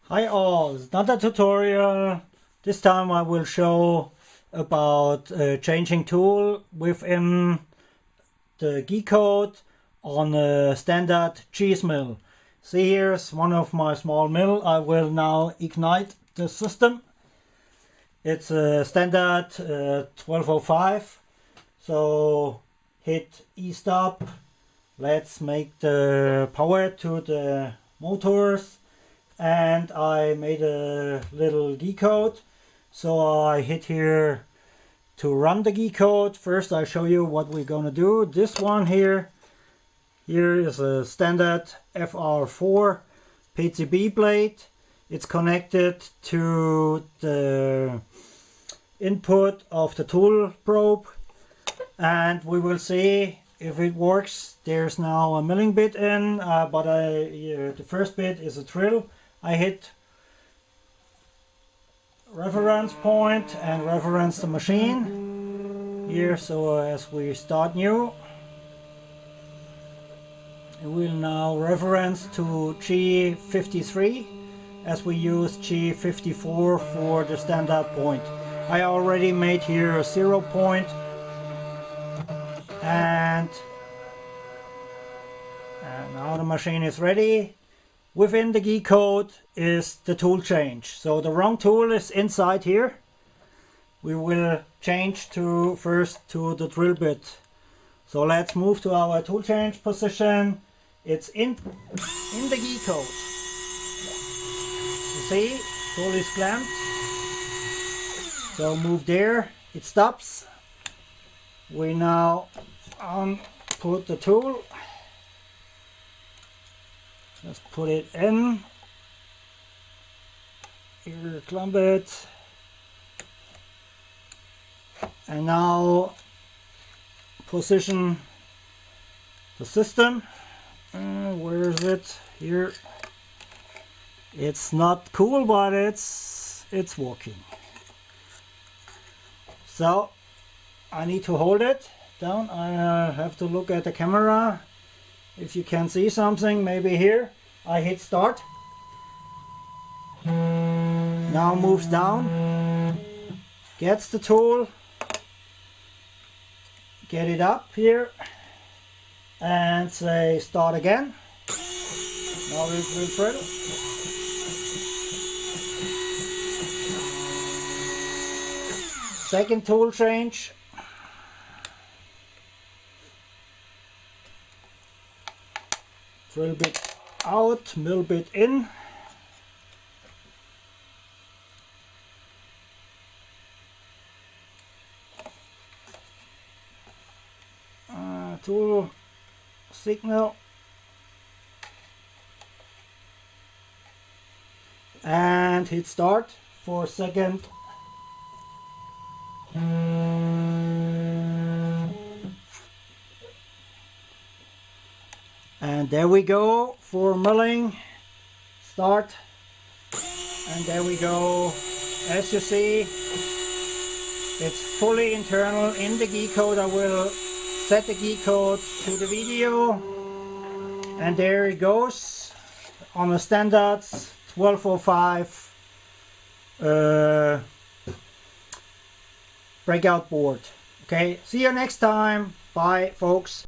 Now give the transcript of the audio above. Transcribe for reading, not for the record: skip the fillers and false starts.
Hi all, it's another tutorial. This time I will show about changing tool within the Gcode on a standard cheese mill. See, here's one of my small mill. I will now ignite the system. It's a standard 1205. So hit E-stop. Let's make the power to the motors. And I made a little Gcode, so I hit here to run the Gcode. First I show you what we're gonna do. This one here is a standard FR4 PCB plate. It's connected to the input of the tool probe, and we will see if it works. There's now a milling bit in, but the first bit is a drill. I hit reference point and reference the machine here, so as we start new, it will now reference to G53 as we use G54 for the standard point. I already made here a 0 point, and now the machine is ready. Within the Gcode is the tool change. So the wrong tool is inside here. We will change first to the drill bit. So let's move to our tool change position. It's in the Gcode. You see, tool is clamped. So move there, it stops. We now put the tool. Let's put it in. Here, clamp it. And now position the system. Where is it? Here. It's not cool, but it's working. So I need to hold it down. I have to look at the camera. If you can see something, maybe here. I hit start. Now moves down. Gets the tool. Get it up here. And say start again. Now it will drill. Second tool change. Drill bit out, mill bit in. Tool signal. And hit start for a second. And there we go for milling. Start. And there we go. As you see, it's fully internal in the Gcode. I will set the Gcode to the video. And there it goes on a standard 1205 breakout board. Okay, see you next time. Bye, folks.